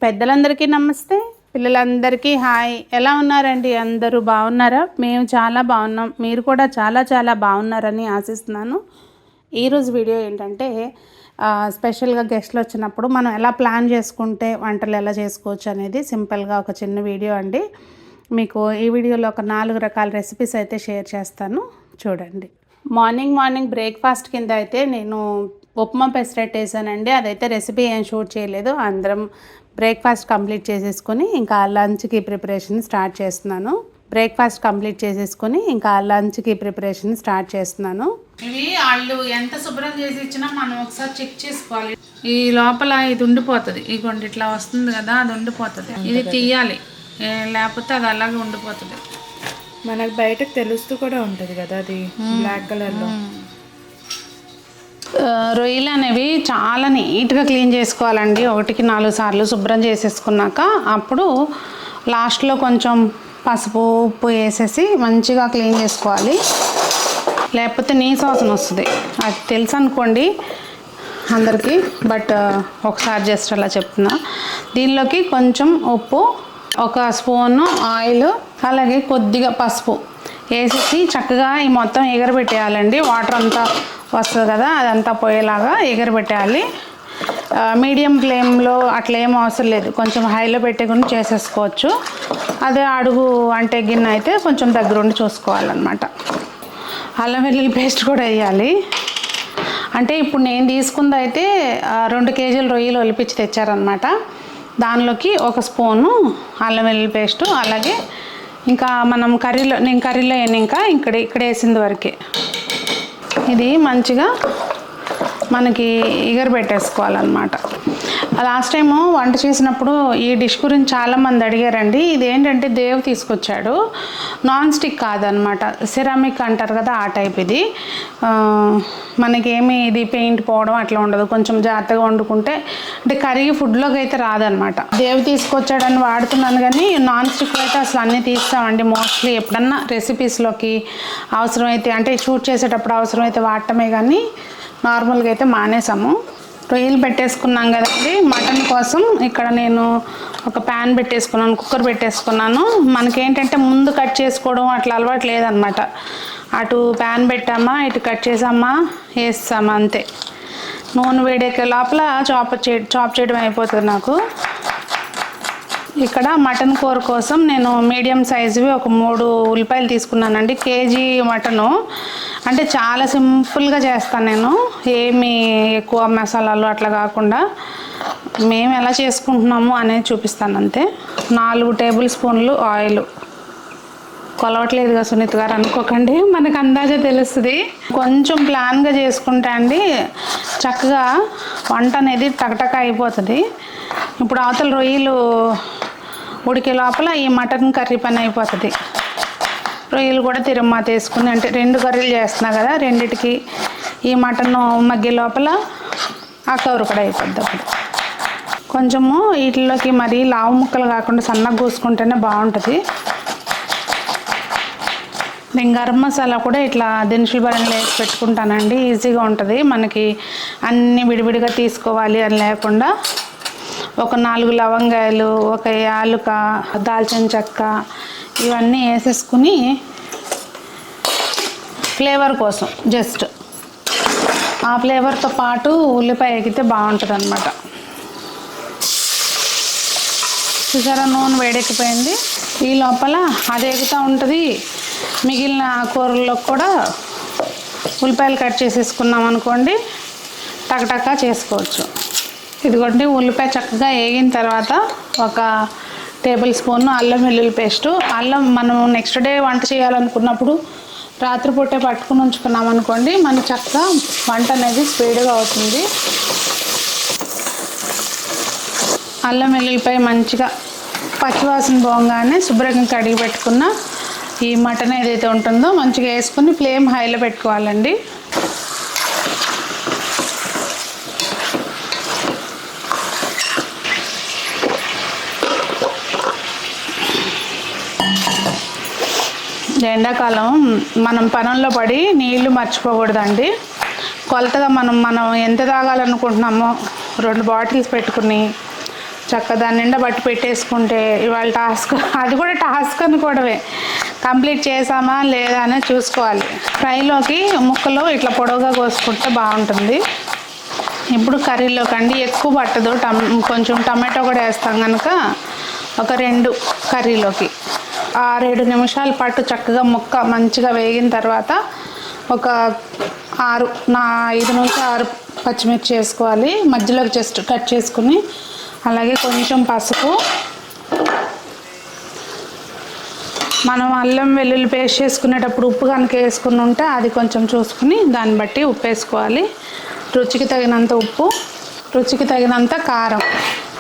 పెద్దలందరికీ నమస్తే, పిల్లలందరికీ హాయ్. ఎలా ఉన్నారండి? అందరూ బాగున్నారా? మేము చాలా బాగున్నాం. మీరు కూడా చాలా చాలా బాగున్నారని ఆశిస్తున్నాను. ఈరోజు వీడియో ఏంటంటే స్పెషల్గా గెస్ట్లు వచ్చినప్పుడు మనం ఎలా ప్లాన్ చేసుకుంటే వంటలు ఎలా చేసుకోవచ్చు అనేది సింపుల్గా ఒక చిన్న వీడియో అండి. మీకు ఈ వీడియోలో ఒక 4 రకాల రెసిపీస్ అయితే షేర్ చేస్తాను, చూడండి. మార్నింగ్ బ్రేక్ఫాస్ట్ కింద అయితే నేను ఉప్మా పెసరట్టు వేసానండి. అదైతే రెసిపీ ఏం షూట్ చేయలేదు. అందరం బ్రేక్ఫాస్ట్ కంప్లీట్ చేసేసుకొని ఇంకా లంచ్కి ప్రిపరేషన్ స్టార్ట్ చేస్తున్నాను. ఇవి వాళ్ళు ఎంత శుభ్రం చేసి ఇచ్చినా మనం ఒకసారి చెక్ చేసుకోవాలి. ఈ లోపల ఇది ఉండిపోతుంది, ఇగోండి ఇట్లా వస్తుంది కదా, అది ఉండిపోతుంది. ఇది తీయాలి, లేకపోతే అది అలాగే ఉండిపోతుంది. మనకు బయటకు తెలుస్తూ కూడా ఉంటుంది కదా, అది బ్లాక్ కలర్లో. రొయ్యలు అనేవి చాలా నీట్గా క్లీన్ చేసుకోవాలండి. 1కి 4 సార్లు శుభ్రం చేసేసుకున్నాక అప్పుడు లాస్ట్లో కొంచెం పసుపు ఉప్పు వేసేసి మంచిగా క్లీన్ చేసుకోవాలి, లేకపోతే నీసు వాసన వస్తుంది. అది తెలుసు అనుకోండి అందరికీ, బట్ ఒకసారి జస్ట్ అలా చెప్తున్నా. దీనిలోకి కొంచెం ఉప్పు, 1 స్పూను ఆయిల్, అలాగే కొద్దిగా పసుపు వేసేసి చక్కగా ఈ మొత్తం ఎగరబెట్టేయాలండి. వాటర్ అంతా వస్తుంది కదా, అదంతా పోయేలాగా ఎగరబెట్టాలి. మీడియం ఫ్లేమ్లో అట్లా ఏం అవసరం లేదు, కొంచెం హైలో పెట్టుకుని చేసేసుకోవచ్చు. అదే అడుగు అంటే గిన్నె అయితే కొంచెం దగ్గరుండి చూసుకోవాలన్నమాట. అల్లం వెల్లుల్లి పేస్ట్ కూడా వేయాలి. అంటే ఇప్పుడు నేను తీసుకుంది అయితే 2 కేజీల రొయ్యలు ఒలిపించి తెచ్చారనమాట. దానిలోకి 1 స్పూను అల్లం వెల్లుల్లి పేస్టు, అలాగే ఇంకా మనం నేను కర్రీలో ఇంకా ఇక్కడ వేసింది వరకే. ఇది మంచిగా మనకి ఎగరబెట్టేసుకోవాలన్నమాట. లాస్ట్ టైము వంట చేసినప్పుడు ఈ డిష్ గురించి చాలామంది అడిగారండి. ఇది ఏంటంటే దేవ్ తీసుకొచ్చాడు, నాన్ స్టిక్ కాదనమాట, సిరామిక్ అంటారు కదా, ఆ టైప్. ఇది మనకేమి ఇది పెయింట్ పోవడం అట్లా ఉండదు. కొంచెం జాగ్రత్తగా వండుకుంటే అంటే కరిగి ఫుడ్లోకి అయితే రాదనమాట. దేవ్ తీసుకొచ్చాడని వాడుతున్నాను, కానీ నాన్ స్టిక్ అయితే అసలు అన్నీ తీస్తామండి. మోస్ట్లీ ఎప్పుడన్నా రెసిపీస్లోకి అవసరమైతే, అంటే షూట్ చేసేటప్పుడు అవసరమైతే వాడటమే, కానీ నార్మల్గా అయితే మానేసాము. రొయ్యలు పెట్టేసుకున్నాం కదండి. మటన్ కోసం ఇక్కడ నేను ఒక ప్యాన్ పెట్టేసుకున్నాను, కుక్కర్ పెట్టేసుకున్నాను. మనకేంటంటే ముందు కట్ చేసుకోవడం అట్లా అలవాటు లేదనమాట. అటు ప్యాన్ పెట్టామా, ఇటు కట్ చేసామా, వేస్తామా, అంతే. నూనె వేడెక్కే లోపల చాప్ చేయడం అయిపోతుంది నాకు. ఇక్కడ మటన్ కూర కోసం నేను మీడియం సైజువి ఒక 3 ఉల్లిపాయలు తీసుకున్నానండి. కేజీ మటను అంటే చాలా సింపుల్గా చేస్తాను నేను, ఏమి ఎక్కువ మసాలాలు అట్లా కాకుండా మేము ఎలా చేసుకుంటున్నాము అనేది చూపిస్తాను అంతే. 4 టేబుల్ స్పూన్లు ఆయిల్. కొలవట్లేదుగా సునీత్ గారు అనుకోకండి, మనకు అందాజే తెలుస్తుంది. కొంచెం ప్లాన్గా చేసుకుంటే అండి చక్కగా వంట అనేది టకటక అయిపోతుంది. ఇప్పుడు అవతల రొయ్యలు ఉడికే లోపల ఈ మటన్ కర్రీ పని అయిపోతుంది. రొయ్యలు కూడా తిరుమాత వేసుకుని, అంటే 2 కర్రీలు చేస్తున్నా కదా, రెండిటికి ఈ మటన్ మగ్గే లోపల ఆ కవర్ కూడా అయిపోద్ది. అప్పుడు కొంచెము వీటిలోకి మరి లావు ముక్కలు కాకుండా సన్నగా కోసుకుంటేనే బాగుంటుంది. నేను గరం మసాలా కూడా ఇట్లా దినుసుల బరణలో వేసి పెట్టుకుంటానండి, ఈజీగా ఉంటుంది మనకి. అన్నీ విడివిడిగా తీసుకోవాలి అని లేకుండా ఒక 4 లవంగాయలు, 1 యాలుక, దాల్చిన చెక్క ఇవన్నీ వేసేసుకుని ఫ్లేవర్ కోసం జస్ట్ ఆ ఫ్లేవర్తో పాటు ఉల్లిపాయ ఎగితే బాగుంటుంది అనమాట. చూసారా, నూనె వేడెక్కిపోయింది. ఈ లోపల అది ఎగుతూ ఉంటుంది. మిగిలిన కూరల్లో కూడా ఉల్లిపాయలు కట్ చేసేసుకున్నాం అనుకోండి, టకటకా చేసుకోవచ్చు. ఇదిగోండి, ఉల్లిపాయ చక్కగా వేగిన తర్వాత 1 టేబుల్ స్పూన్ అల్లం వెల్లుల్లి పేస్టు. అల్లం మనం నెక్స్ట్ డే వంట చేయాలనుకున్నప్పుడు రాత్రిపూటే పట్టుకుని ఉంచుకున్నాం అనుకోండి, మన చక్కగా వంట అనేది స్పీడ్గా అవుతుంది. అల్లం వెల్లుల్లిపాయ మంచిగా పచ్చివాసన పోగానే శుభ్రంగా కడిగి పెట్టుకున్న ఈ మటన్ ఏదైతే ఉంటుందో మంచిగా వేసుకుని ఫ్లేమ్ హైలో పెట్టుకోవాలండి. ఎండాకాలం మనం పనుల్లో పడి నీళ్లు మర్చిపోకూడదండి. కొలతగా మనం ఎంత తాగాలనుకుంటున్నామో 2 బాటిల్స్ పెట్టుకుని చక్కగా దాని నిండా బట్టి పెట్టేసుకుంటే ఇవాళ టాస్క్, అది కూడా టాస్క్ అనుకోవడమే, కంప్లీట్ చేసామా లేదా అనేది చూసుకోవాలి. ఫ్రైలోకి ముక్కలు ఇట్లా పొడవుగా కోసుకుంటే బాగుంటుంది. ఇప్పుడు కర్రీలోకి అండి ఎక్కువ పట్టదు, కొంచెం టమాటో కూడా వేస్తాం కనుక ఒక 2 కర్రీలోకి 6-7 నిమిషాల పాటు చక్కగా ముక్క మంచిగా వేగిన తర్వాత ఒక 5 నుంచి 6 పచ్చిమిర్చి వేసుకోవాలి. మధ్యలోకి జస్ట్ కట్ చేసుకుని, అలాగే కొంచెం పసుపు, మనం అల్లం వెల్లుల్లి పేస్ట్ చేసుకునేటప్పుడు ఉప్పు కనుక వేసుకుని ఉంటే అది కొంచెం చూసుకుని దాన్ని బట్టి ఉప్పు వేసుకోవాలి. రుచికి తగినంత ఉప్పు, రుచికి తగినంత కారం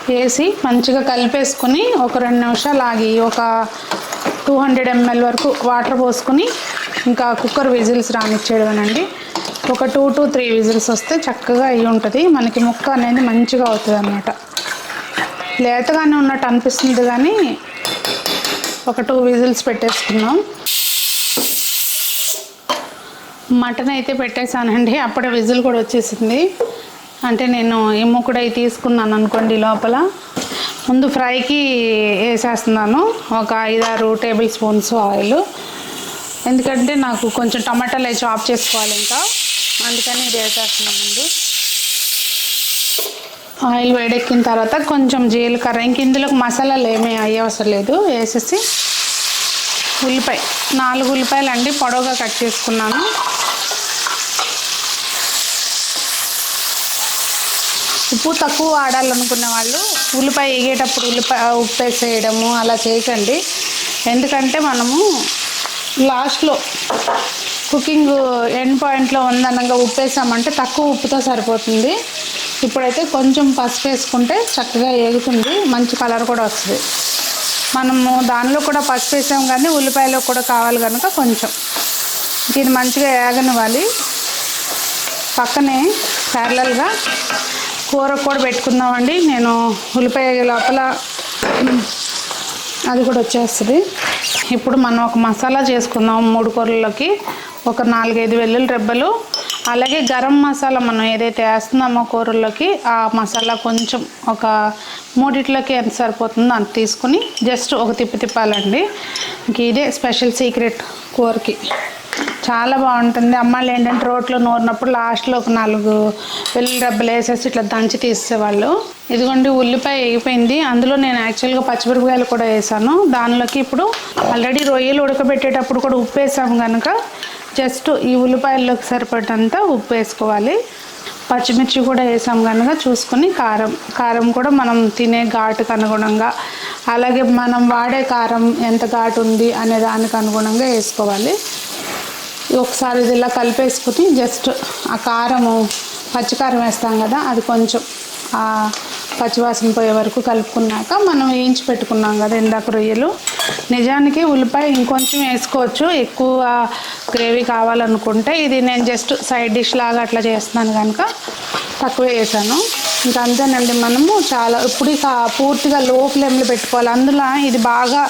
వేసి మంచిగా కలిపేసుకుని ఒక 2 నిమిషాలు ఆగి ఒక 200 ml వరకు వాటర్ పోసుకుని ఇంకా కుక్కర్ విజిల్స్ రానిచ్చేయడమేనండి. ఒక 2 to 3 విజిల్స్ వస్తే చక్కగా అయ్యి ఉంటుంది. మనకి ముక్క అనేది మంచిగా అవుతుంది అన్నమాట. లేతగానే ఉన్నట్టు అనిపిస్తుంది కానీ ఒక 2 విజిల్స్ పెట్టేసుకున్నాం. మటన్ అయితే పెట్టేశానండి, అప్పుడే విజిల్ కూడా వచ్చేసింది. అంటే నేను ఈ ముక్కడు అవి తీసుకున్నాను అనుకోండి. లోపల ముందు ఫ్రైకి వేసేస్తున్నాను ఒక 5-6 టేబుల్ స్పూన్స్ ఆయిల్, ఎందుకంటే నాకు కొంచెం టమాటాలు అవి చాప్ చేసుకోవాలి ఇంకా, అందుకని ఇది వేసేస్తున్నాను. ముందు ఆయిల్ వేడెక్కిన తర్వాత కొంచెం జీలకర్ర, ఇంక ఇందులోకి మసాలాలు ఏమీ అయ్యవసరం లేదు, వేసేసి ఉల్లిపాయ 4 ఉల్లిపాయలు అండి పొడవుగా కట్ చేసుకున్నాను. ఉప్పు తక్కువ వాడాలనుకునే వాళ్ళు ఉల్లిపాయ వేగేటప్పుడు ఉప్పు వేసేయడము అలా చేయకండి. ఎందుకంటే మనము లాస్ట్లో కుకింగ్ ఎండ్ పాయింట్లో ఉందనగా ఉప్పు వేసామంటే తక్కువ ఉప్పుతో సరిపోతుంది. ఇప్పుడైతే కొంచెం పసుపు వేసుకుంటే చక్కగా వేగుతుంది, మంచి కలర్ కూడా వస్తుంది. మనము దానిలో కూడా పసుపు వేసాం కానీ ఉల్లిపాయలో కూడా కావాలి కనుక కొంచెం దీన్ని మంచిగా వేగనివ్వాలి. పక్కనే ప్యారలల్గా కూర కూడా పెట్టుకుందామండి. నేను ఉల్లిపాయ లోపల అది కూడా వచ్చేస్తుంది. ఇప్పుడు మనం ఒక మసాలా చేసుకుందాం. 3 కూరల్లోకి ఒక 4-5 వెల్లుల్లి రెబ్బలు, అలాగే గరం మసాలా మనం ఏదైతే వేస్తున్నామో కూరల్లోకి ఆ మసాలా కొంచెం ఒక 3 ఎంత సరిపోతుందో అంత తీసుకుని జస్ట్ ఒక తిప్పాలండి. ఇంక ఇదే స్పెషల్ సీక్రెట్ కూరకి, చాలా బాగుంటుంది. అమ్మాయిలు ఏంటంటే రోట్లో నూరినప్పుడు లాస్ట్లో ఒక 4 వెల్లుల్లి రెబ్బలు వేసేసి ఇట్లా దంచి తీసేవాళ్ళు. ఇదిగోండి ఉల్లిపాయ వేగిపోయింది, అందులో నేను యాక్చువల్గా పచ్చిమిరపకాయలు కూడా వేసాను. దానిలోకి ఇప్పుడు ఆల్రెడీ రొయ్యలు ఉడకబెట్టేటప్పుడు కూడా ఉప్పు వేసాము కనుక జస్ట్ ఈ ఉల్లిపాయల్లోకి సరిపడంత ఉప్పు వేసుకోవాలి. పచ్చిమిర్చి కూడా వేసాం కనుక చూసుకొని కారం కూడా మనం తినే ఘాటుకు అనుగుణంగా, అలాగే మనం వాడే కారం ఎంత ఘాటు ఉంది అనే దానికి అనుగుణంగా వేసుకోవాలి. ఒకసారి ఇది ఇలా కలిపేసుకుని జస్ట్ ఆ కారము, పచ్చికారం వేస్తాం కదా, అది కొంచెం ఆ పచ్చివాసన పోయే వరకు కలుపుకున్నాక మనం వేయించి పెట్టుకున్నాం కదా ఇందాక రొయ్యలు. నిజానికి ఉల్లిపాయ ఇంకొంచెం వేసుకోవచ్చు ఎక్కువ గ్రేవీ కావాలనుకుంటే. ఇది నేను జస్ట్ సైడ్ డిష్ లాగా అట్లా చేస్తున్నాను కనుక తక్కువ వేసాను. ఇంకా అంతేనండి. మనము చాలా ఇప్పుడు పూర్తిగా లో ఫ్లేమ్లో పెట్టుకోవాలి. అందులో ఇది బాగా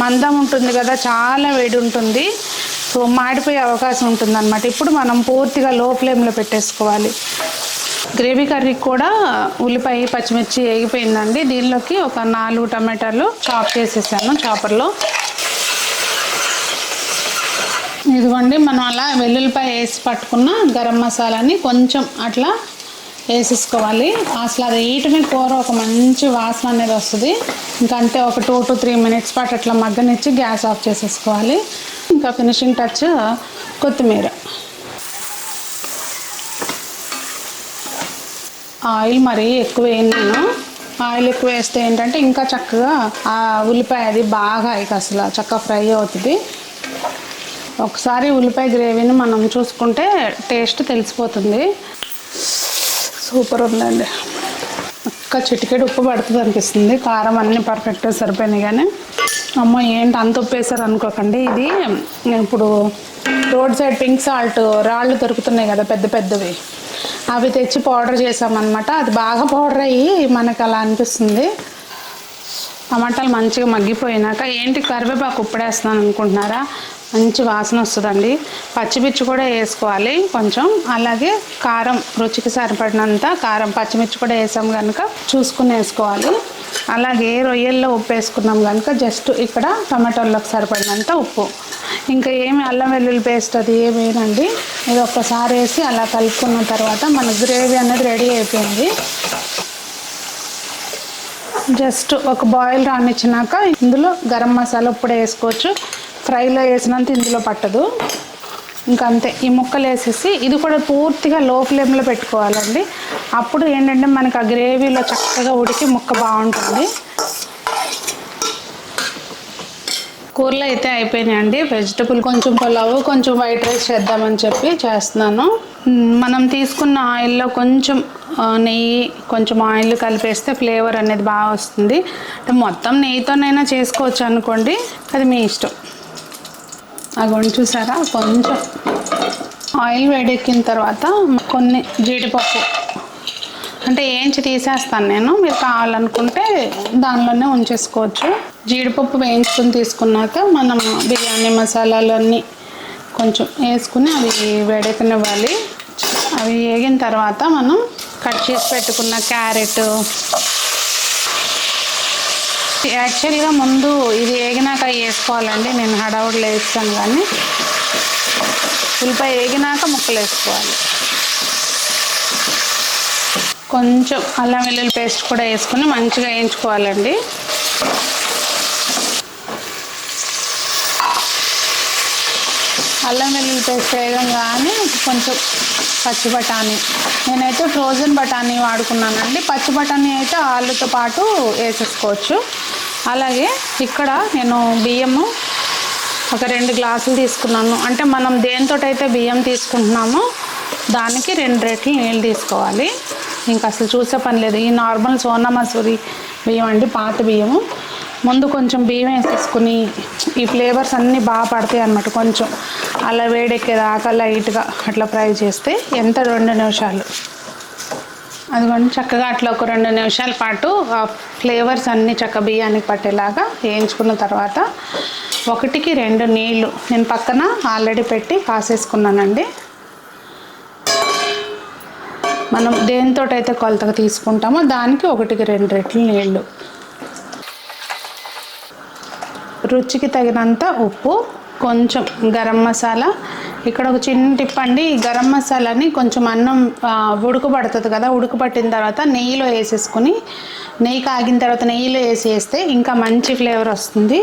మందం ఉంటుంది కదా, చాలా వేడి ఉంటుంది, సో మాడిపోయే అవకాశం ఉంటుంది అన్నమాట. ఇప్పుడు మనం పూర్తిగా లో ఫ్లేమ్లో పెట్టేసుకోవాలి. గ్రేవీ కర్రీకి కూడా ఉల్లిపాయ పచ్చిమిర్చి వేగిపోయిందండి. దీనిలోకి ఒక 4 టమాటాలు చాప్ చేసేసాను చాపర్లో. ఇదిగోండి మనం అలా వెల్లుల్లిపాయ వేసి పట్టుకున్న గరం మసాలాని కొంచెం అట్లా వేసేసుకోవాలి. అసలు అది వేయటమే కూర ఒక మంచి వాసన అనేది వస్తుంది. ఇంకంతే ఒక 2 to 3 minutes పాటు అట్లా మగ్గనిచ్చి గ్యాస్ ఆఫ్ చేసేసుకోవాలి. ఇంకా ఫినిషింగ్ టచ్ కొత్తిమీర. ఆయిల్ మరీ ఎక్కువ వేయను నేను. ఆయిల్ ఎక్కువ వేస్తే ఏంటంటే ఇంకా చక్కగా ఆ ఉల్లిపాయ అది బాగా ఇక అసలు చక్కగా ఫ్రై అవుతుంది. ఒకసారి ఉల్లిపాయ గ్రేవీని మనం చూసుకుంటే టేస్ట్ తెలిసిపోతుంది. సూపర్ ఉందండి. ఒక్క చిటికెడు ఉప్పు పడుతుంది అనిపిస్తుంది. కారం అన్నీ పర్ఫెక్ట్గా సరిపోయినాయి. కానీ అమ్మో ఏంటి అంత ఉప్పు వేసారు అనుకోకండి. ఇది ఇప్పుడు రోడ్ సైడ్ పింక్ సాల్ట్ రాళ్ళు దొరుకుతున్నాయి కదా పెద్ద పెద్దవి, అవి తెచ్చి పౌడర్ చేసామన్నమాట. అది బాగా పౌడర్ అయ్యి మనకు అలా అనిపిస్తుంది. టమాటాలు మంచిగా మగ్గిపోయినాక ఏంటి కరివేపాకు ఉప్పుడేస్తున్నాను అనుకుంటున్నారా? మంచి వాసన వస్తుందండి. పచ్చిమిర్చి కూడా వేసుకోవాలి కొంచెం. అలాగే కారం, రుచికి సరిపడినంత కారం, పచ్చిమిర్చి కూడా వేసాం కనుక చూసుకుని వేసుకోవాలి. అలాగే రొయ్యల్లో ఉప్పు వేసుకున్నాం కనుక జస్ట్ ఇక్కడ టమాటోలకు సరిపడినంత ఉప్పు. ఇంకా ఏమి అల్లం వెల్లుల్లి పేస్ట్ అది ఏమేనండి. ఇది ఒక్కసారి వేసి అలా కలుపుకున్న తర్వాత మన గ్రేవీ అనేది రెడీ అయిపోయింది. జస్ట్ ఒక బాయిల్ రానిచ్చినాక ఇందులో గరం మసాలా ఇప్పుడు వేసుకోవచ్చు. ఫ్రైలో వేసినంత ఇందులో పట్టదు. ఇంకా అంతే, ఈ ముక్కలు వేసేసి ఇది కూడా పూర్తిగా లో ఫ్లేమ్లో పెట్టుకోవాలండి. అప్పుడు ఏంటంటే మనకు ఆ గ్రేవీలో చక్కగా ఉడికి ముక్క బాగుంటుంది. కూరలు అయితే అయిపోయినాయండి. వెజిటబుల్ కొంచెం పులావు, కొంచెం వైట్ రైస్ చేద్దామని చెప్పి చేస్తున్నాను. మనం తీసుకున్న ఆయిల్లో కొంచెం నెయ్యి, కొంచెం ఆయిల్ కలిపేస్తే ఫ్లేవర్ అనేది బాగా వస్తుంది. అంటే మొత్తం నెయ్యితోనైనా చేసుకోవచ్చు అనుకోండి, అది మీ ఇష్టం. అగోండి చూసారా, కొంచెం ఆయిల్ వేడెక్కిన తర్వాత కొన్ని జీడిపప్పు అంటే వేయించి తీసేస్తాను నేను. మీరు కావాలనుకుంటే దానిలోనే ఉంచేసుకోవచ్చు. జీడిపప్పు వేయించుకుని తీసుకున్నాక మనం బిర్యానీ మసాలాలు అన్నీ కొంచెం వేసుకుని అవి వేడెక్కనివ్వాలి. అవి వేగిన తర్వాత మనం కట్ చేసి పెట్టుకున్న క్యారెట్, యాక్చువల్గా ముందు ఇది వేగినాక వేసుకోవాలండి. నేను హడావుడిలో వేస్తాను కానీ ఉల్లిపాయ వేగినాక ముక్కలు వేసుకోవాలి. కొంచెం అల్లం వెల్లుల్లి పేస్ట్ కూడా వేసుకుని మంచిగా వేయించుకోవాలండి. అల్లం వెల్లుల్లి పేస్ట్ వేయగానే కొంచెం పచ్చి బఠానీ, నేనైతే ఫ్రోజన్ బఠానీ వాడుకున్నానండి. పచ్చి బఠానీ అయితే ఆలుతో పాటు వేసేసుకోవచ్చు. అలాగే ఇక్కడ నేను బియ్యము ఒక 2 గ్లాసులు తీసుకున్నాను. అంటే మనం దేనితోటైతే బియ్యం తీసుకుంటున్నామో దానికి 2 రెట్లు నీళ్ళు తీసుకోవాలి. ఇంకా అసలు చూసే పని లేదు. ఈ నార్మల్ సోనా మసూరి బియ్యం అండి, పాత బియ్యము. ముందు కొంచెం బియ్యం వేసేసుకుని ఈ ఫ్లేవర్స్ అన్నీ బాగా పడతాయి అన్నమాట. కొంచెం అలా వేడెక్కేదాకా లైట్గా అట్లా ఫ్రై చేస్తే ఎంత 2 నిమిషాలు, అది కొంచెం చక్కగా అట్లా ఒక 2 నిమిషాల పాటు ఆ ఫ్లేవర్స్ అన్నీ చక్క బియ్యానికి పట్టేలాగా వేయించుకున్న తర్వాత 1కి 2 నీళ్ళు నేను పక్కన ఆల్రెడీ పెట్టి కాసేసుకున్నానండి. మనం దేనితోటైతే కొలతగా తీసుకుంటామో దానికి 1కి 2 రెట్లు నీళ్ళు, రుచికి తగినంత ఉప్పు, కొంచెం గరం మసాలా. ఇక్కడ ఒక చిన్న టిప్ అండి, ఈ గరం మసాలాని కొంచెం అన్నం ఉడకబడుతుంది కదా, ఉడకబట్టిన తర్వాత నెయ్యిలో వేసేసుకొని, నెయ్యి కాగిన తర్వాత నెయ్యిలో వేసేస్తే ఇంకా మంచి ఫ్లేవర్ వస్తుంది.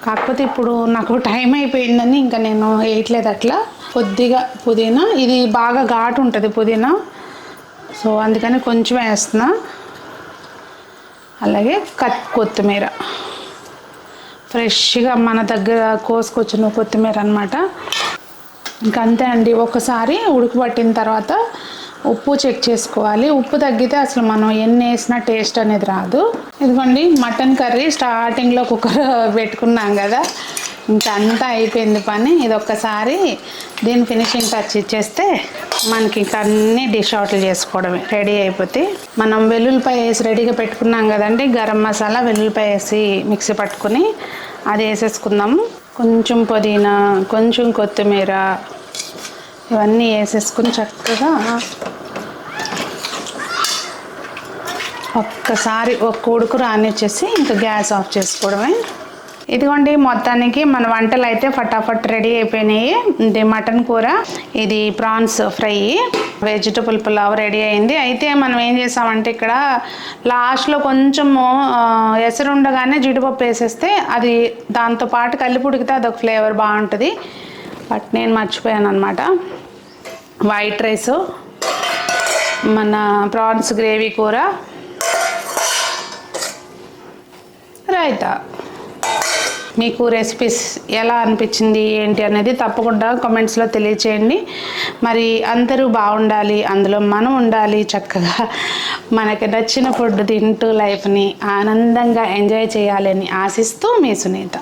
కాకపోతే ఇప్పుడు నాకు టైం అయిపోయిందని ఇంకా నేను వేయట్లేదు. అట్లా కొద్దిగా పుదీనా, ఇది బాగా ఘాటు ఉంటుంది పుదీనా, సో అందుకని కొంచెం వేస్తున్నా. అలాగే కొత్తిమీర, ఫ్రెష్గా మన దగ్గర కోసుకొచ్చిన కొత్తిమీర అనమాట. ఇంకంతే అండి. ఒకసారి ఉడకబట్టిన తర్వాత ఉప్పు చెక్ చేసుకోవాలి. ఉప్పు తగ్గితే అసలు మనం ఎన్ని వేసినా టేస్ట్ అనేది రాదు. ఇదిగోండి మటన్ కర్రీ స్టార్టింగ్లో కుక్కర్ పెట్టుకున్నాం కదా, ఇంకా అంతా అయిపోయింది పని. ఇది ఒక్కసారి దీని ఫినిషింగ్ టచ్ ఇచ్చేస్తే మనకి ఇంకా అన్నీ డిష్ అవుట్లు చేసుకోవడమే, రెడీ అయిపోతే. మనం వెల్లుల్లిపాయ వేసి రెడీగా పెట్టుకున్నాం కదండి, గరం మసాలా వెల్లుల్లిపాయ వేసి మిక్సీ పట్టుకుని అది వేసేసుకుందాము. కొంచెం పుదీనా, కొంచెం కొత్తిమీర, ఇవన్నీ వేసేసుకుని చక్కగా ఒక్కసారి ఒక ఉడుకు రానిచ్చేసి ఇంకా గ్యాస్ ఆఫ్ చేసుకోవడమే. ఇదిగోండి మొత్తానికి మన వంటలు అయితే ఫటాఫట్ రెడీ అయిపోయినాయి. ఇది మటన్ కూర, ఇది prawns fry, vegetable pulao ready అయింది. అయితే మనం ఏం చేసామంటే ఇక్కడ లాస్ట్లో కొంచెము ఎసరు ఉండగానే జీడిపప్పు వేసేస్తే అది దాంతోపాటు కలిపి ఉడికితే అదొక ఫ్లేవర్ బాగుంటుంది. బట్ నేను మర్చిపోయాను అనమాట. వైట్ రైసు, మన ప్రాన్స్ గ్రేవీ కూర, రైతా. మీకు రెసిపీస్ ఎలా అనిపించింది ఏంటి అనేది తప్పకుండా కామెంట్స్లో తెలియచేయండి. మరి అందరూ బాగుండాలి, అందులో మనం ఉండాలి, చక్కగా మనకి నచ్చిన ఫుడ్ తింటూ లైఫ్ని ఆనందంగా ఎంజాయ్ చేయాలని ఆశిస్తూ మీ సునీత.